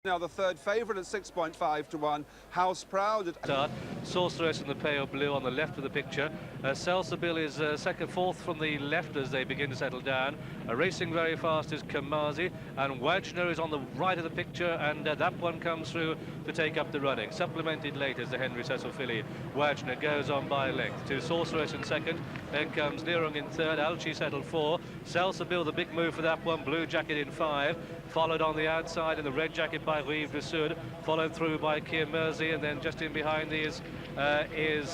Now the third favourite at 6.5 to 1, House Proud. Start. Sorceress in the pale blue on the left of the picture. Salsabil is fourth from the left as they begin to settle down. Racing very fast is Kamazi, and Wagner is on the right of the picture, and that one comes through to take up the running. Supplemented late as the Henry Cecil filly. Wagner goes on by a length to Sorceress in second, then comes Lirung in third, Alchi settled four. Salsabil, the big move for that one, blue jacket in five, followed on the outside in the red jacket by Rive de Sud, followed through by Kamazi, and then just in behind is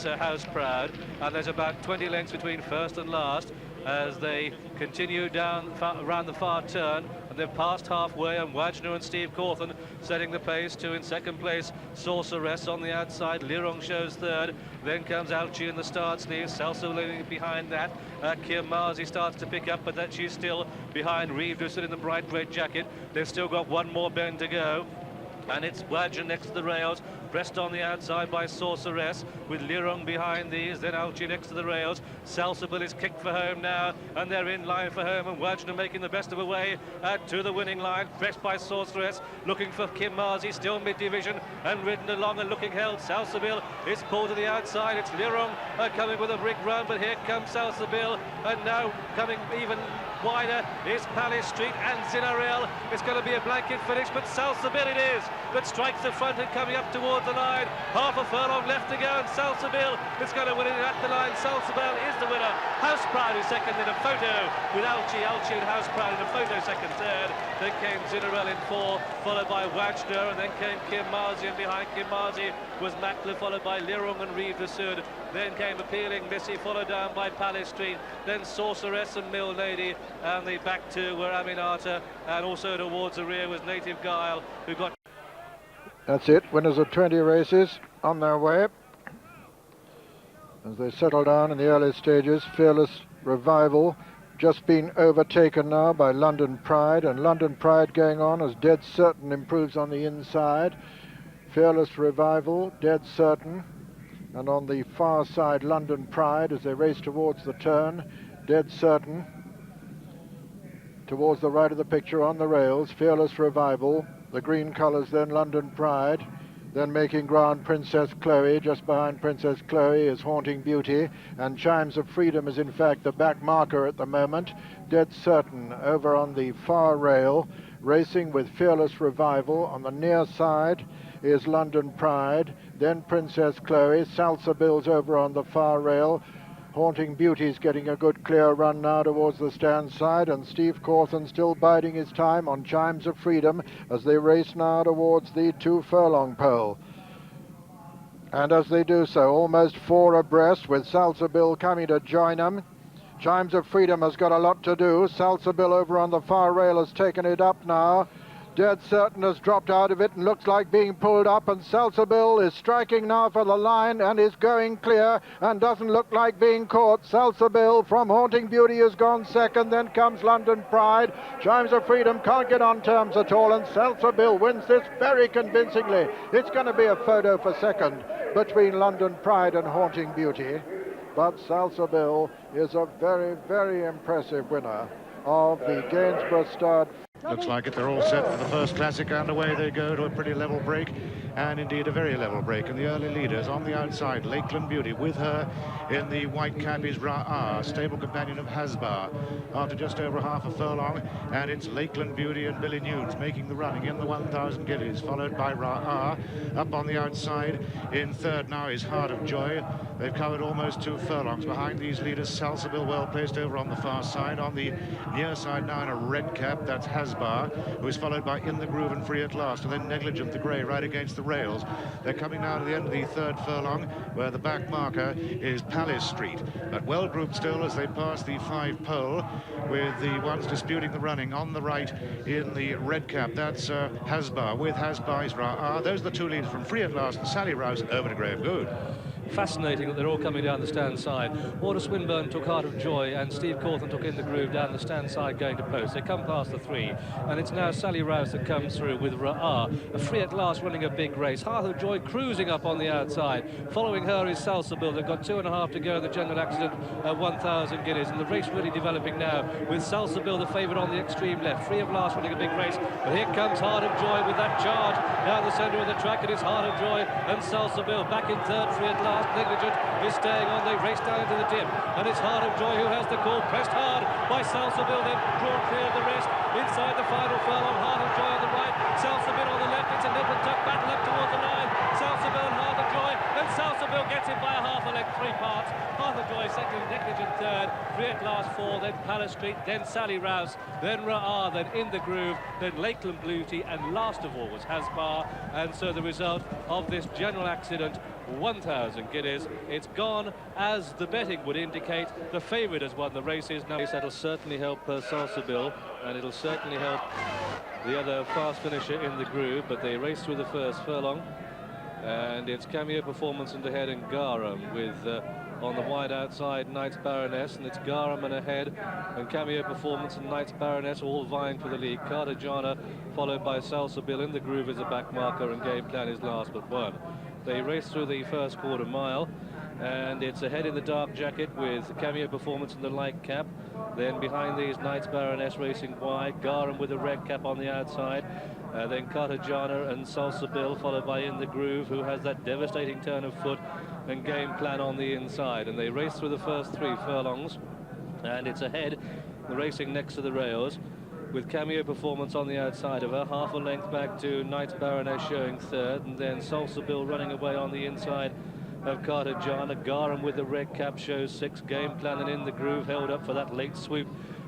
House Proud, and there's about 20 lengths between first and last as they continue down around the far turn, and they've passed halfway, and Wagner and Steve Cawthon setting the pace to in second place. Sorceress on the outside, Lirung shows third, then comes Alchi in the start sleeve, Salsa leading behind that. Kamazi starts to pick up, but that she's still behind Rive de Sud in the bright red jacket. They've still got one more bend to go, and it's Wagner next to the rails, pressed on the outside by Sorceress, with Lirung behind these, then Alchi next to the rails. Salsabil is kicked for home now, and they're in line for home, and Wagner making the best of a way to the winning line, pressed by Sorceress, looking for Kamazi, still mid-division, and ridden along and looking held. Salsabil is pulled to the outside, it's Lirung coming with a big run, but here comes Salsabil, and now coming even wider is Palace Street and Zinarel. It's going to be a blanket finish, but Salsabil it is that strikes the front and coming up towards the line. Half a furlong left to go, and Salsabil is going to win it at the line. Salsabil is the winner. House Proud is second in a photo with Alchi and House Proud in a photo second, third. Then came Zinarel in four, followed by Wagner, and then came Kamazi, and behind Kamazi was Mackler, followed by Lirung and Rive de Sud. Then came Appealing Missy, followed down by Palace Street, then Sorceress and Mill Lady, and the back two were Aminata, and also towards the rear was Native Guile, who got... That's it, winners of 20 races on their way. As they settle down in the early stages, Fearless Revival just been overtaken now by London Pride, and London Pride going on as Dead Certain improves on the inside. Fearless Revival, Dead Certain, and on the far side London Pride as they race towards the turn. Dead Certain towards the right of the picture on the rails. Fearless Revival, the green colours, then London Pride, then making ground Princess Chloe. Just behind Princess Chloe is Haunting Beauty, and Chimes of Freedom is in fact the back marker at the moment. Dead Certain over on the far rail, racing with Fearless Revival. On the near side is London Pride, then Princess Chloe. Salsabil's over on the far rail. Haunting Beauty's getting a good clear run now towards the stand side, and Steve Cawthon still biding his time on Chimes of Freedom as they race now towards the 2 furlong pole. And as they do so, almost 4 abreast, with Salsabil coming to join them. Chimes of Freedom has got a lot to do. Salsabil over on the far rail has taken it up now. Dead Certain has dropped out of it and looks like being pulled up, and Salsabil is striking now for the line and is going clear and doesn't look like being caught. Salsabil from Haunting Beauty has gone second, then comes London Pride. Chimes of Freedom can't get on terms at all, and Salsabil wins this very convincingly. It's going to be a photo for second between London Pride and Haunting Beauty, but Salsabil is a very, very impressive winner of the Gainsborough Stud. Looks like it, they're all set for the first classic, and away they go to a pretty level break, and indeed a very level break. And the early leaders on the outside, Lakeland Beauty, with her in the white cap is Ra'ah, stable companion of Hasbar, after just over half a furlong, and it's Lakeland Beauty and Billy Nunes making the running in the 1,000 guineas, followed by Ra'ah. Up on the outside in third now is Heart of Joy. They've covered almost 2 furlongs behind these leaders. Salsabil well placed over on the far side. On the near side now in a red cap, that's Hasbar, who is followed by In the Groove and Free at Last, and then Negligent the Grey right against the rails. They're coming now to the end of the 3rd furlong, where the back marker is Palace Street, but well grouped still as they pass the 5 pole, with the ones disputing the running on the right in the red cap. That's Hasbar. With Hasbar is Ra'ah. Those are the 2 leaders from Free at Last and Sally Rouse. Over to Graham Good. fascinating that they're all coming down the stand side. Walter Swinburne took Heart of Joy, and Steve Cawthon took In the Groove down the stand side going to post. They come past the 3, and it's now Sally Rouse that comes through with Ra'ah, a free at last, running a big race. Heart of Joy cruising up on the outside. Following her is Salsabil. They've got 2.5 to go in the general accident at 1,000 guineas, and the race really developing now with Salsabil the favourite on the extreme left. Free of last, running a big race, but here comes Heart of Joy with that charge down the centre of the track, and it's Heart of Joy and Salsabil back in third. Free at last, Negligent is staying on. They race down into the dip, and it's Heart of Joy who has the call, pressed hard by Salsabil, then drawn clear of the rest inside the final furlong. Heart of Joy on the right, Salsabil on the left. It's a nip and tuck battle up towards the line. Salsabil and Heart of Joy, and Salsabil gets it by a half a length, 3 parts. Heart of Joy second, Negligent third, Free at last 4, then Palace Street, then Sally Rouse, then Ra'ah, then In the Groove, then Lakeland Beauty, and last of all was Hasbar. And so the result of this general accident, 1,000 guineas. It's gone as the betting would indicate. The favourite has won the races. Now that'll certainly help Salsabil, and it'll certainly help the other fast finisher In the Groove, but they race through the first furlong, and it's Cameo Performance and ahead and Garum with on the wide outside Knights Baroness, and it's Garum and ahead, and Cameo Performance and Knights Baroness all vying for the lead. Cartagena followed by Salsabil. In the Groove is a back marker, and Game Plan is last but one. They race through the first quarter mile, and it's ahead in the dark jacket with Cameo Performance and the light cap. Then behind these Knights Baroness racing wide, Garum with a red cap on the outside. Then Cartagena and Salsabil, followed by In the Groove, who has that devastating turn of foot, and Game Plan on the inside. And they race through the first 3 furlongs, and it's ahead, the racing next to the rails, with Cameo Performance on the outside of her, half a length back to Knights Baroness showing third, and then Salsabil running away on the inside of Cartagena. Garum with the red cap shows 6. Game Plan and In the Groove held up for that late swoop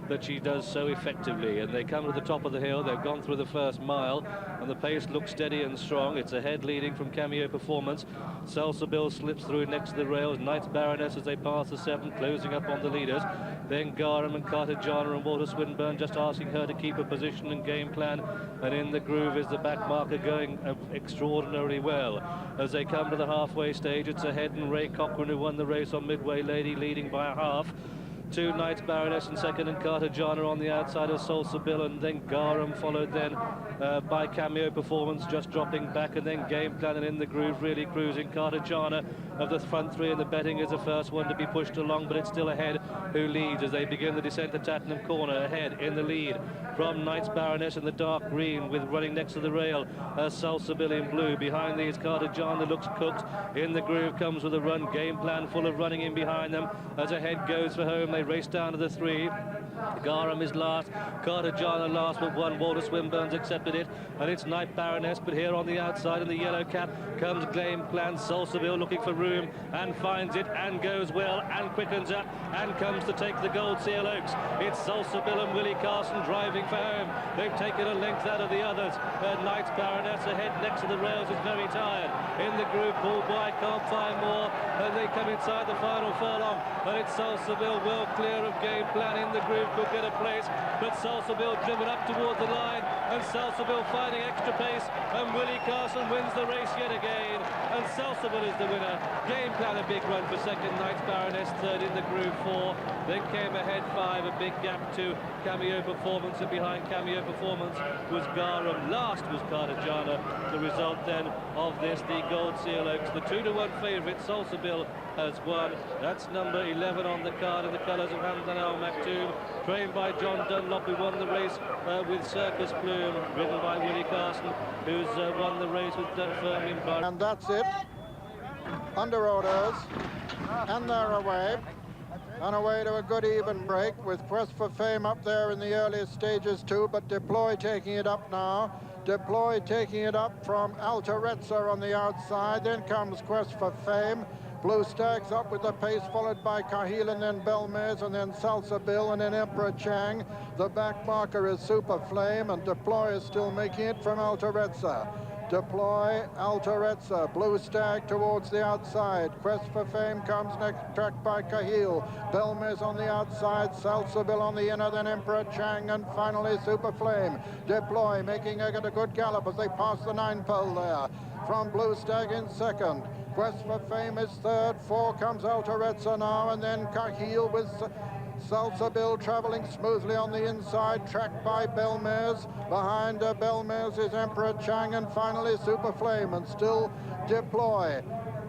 that she does so effectively, and they come to the top of the hill. They've gone through the first mile, and the pace looks steady and strong. It's ahead leading from Cameo Performance. Salsabil slips through next to the rails. Knights Baroness as they pass the 7, closing up on the leaders. Then Garum and Cartagena and Walter Swinburne just asking her to keep her position and Game Plan, and In the Groove is the back marker going extraordinarily well. As they come to the halfway stage, it's ahead and Ray Cochrane, who won the race on Midway Lady, leading by a half. 2 Knights Baroness in second, and Cartagena on the outside of Salsabil, and then Garum followed then by Cameo Performance just dropping back, and then Game Plan and In the Groove really cruising. Cartagena of the front 3 in the betting is the first one to be pushed along, but it's still ahead who leads as they begin the descent to Tattenham Corner. Ahead in the lead from Knights Baroness in the dark green, with running next to the rail Salsabil in blue. Behind these Cartagena looks cooked. In the Groove comes with a run. Game Plan full of running in behind them as ahead goes for home. They race down to the 3. Garum is last, Cartagena last but 1. Walter Swinburne's accepted it, and it's Knight Baroness, but here on the outside in the yellow cap comes Game Plan. Salsabil looking for room and finds it and goes well and quickens up and comes to take the Gold Seal Oaks. It's Salsabil and Willie Carson driving for home. They've taken a length out of the others. Knight Baroness ahead next to the rails is very tired. In the Groove, pulled wide, can't find more, and they come inside the final furlong, and it's Salsabil well clear of Game Plan. In the Groove could get a place, but Salsabil driven up toward the line, and Salsabil finding extra pace, and Willie Carson wins the race yet again, and Salsabil is the winner. Game Plan a big run for second, Knights Baroness third, In the Groove 4, then came ahead 5, a big gap to Cameo Performance, and behind Cameo Performance was Garum. Last was Cartagena. The result then of this, the Gold Seal Oaks, the 2-to-1 favourite, Salsabil has won. That's number 11 on the card in the colours of Hamdan Al Maktoum, trained by John Dunlop, who won the race with Circus Plume, ridden by Willie Carson, who's won the race with Firm in Bar. And that's it. Under orders, and they're away. And away to a good even break, with Quest for Fame up there in the earliest stages too, but Deploy taking it up now. Deploy taking it up from Altaretza on the outside. Then comes Quest for Fame. Blue Stag's up with the pace, followed by Cahill, and then Belmez, and then Salsabil, and then Emperor Chang. The back marker is Super Flame, and Deploy is still making it from Altaretza. Deploy, Altaretza, Blue Stag towards the outside. Quest for Fame comes next, tracked by Cahill. Belmez on the outside, Salsabil on the inner, then Emperor Chang, and finally Super Flame. Deploy making a good gallop as they pass the 9 pole there. From Blue Stag in second. Quest for Fame is third. 4 comes Altarezza now, and then Cahill with Salsabil travelling smoothly on the inside, tracked by Belmez. Behind Belmez is Emperor Chang, and finally Super Flame, and still Deploy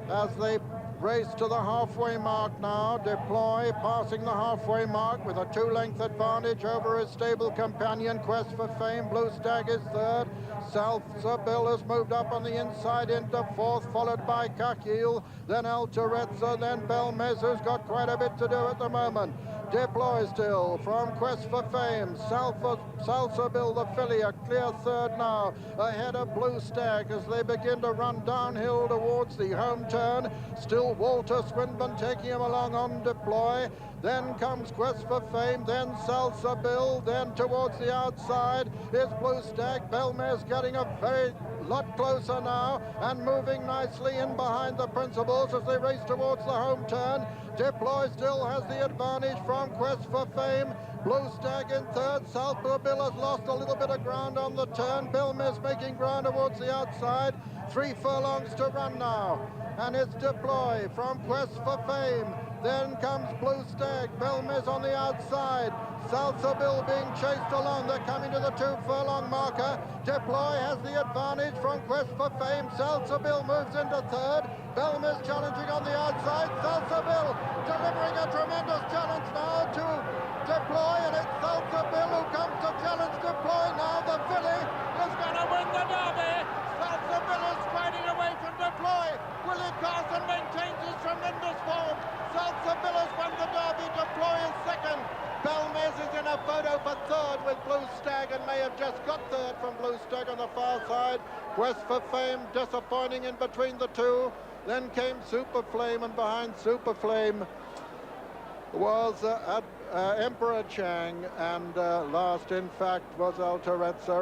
as they race to the halfway mark now. Deploy passing the halfway mark with a 2-length advantage over his stable companion. Quest for Fame, Blue Stag is third. Salsabil has moved up on the inside into fourth, followed by Cahill, then Altarezza, then Belmez, who's got quite a bit to do at the moment. Deploy still from Quest for Fame. Salsabil, the filly, a clear third now, ahead of Blue Stag as they begin to run downhill towards the home turn. Still Walter Swinburne taking him along on Deploy. Then comes Quest for Fame, then Salsabil, then towards the outside is Blue Stag. Belmez getting a very lot closer now and moving nicely in behind the principals as they race towards the home turn. Deploy still has the advantage from Quest for Fame. Blue Stag in third. Salsabil has lost a little bit of ground on the turn. Belmez making ground towards the outside. 3 furlongs to run now. And it's Deploy from Quest for Fame. Then comes Blue Stag. Belmez on the outside. Salsabil being chased along. They're coming to the 2 furlong marker. Deploy has the advantage from Quest for Fame. Salsabil moves into third. Belmez challenging on the outside. Salsabil delivering a tremendous challenge now to Deploy, and it's Salsabil who comes to challenge Deploy now. The filly is going to win the Derby. Salsabil is fighting away from Deploy. Willie Carson maintains his tremendous form. Salsabil has won the Derby. Deploy is second. Belmez is in a photo for third with Blue Stag and may have just got third from Blue Stag on the far side. Quest for Fame disappointing in between the two. Then came Super Flame, and behind Super Flame was Emperor Chang, and last in fact was Altarezza.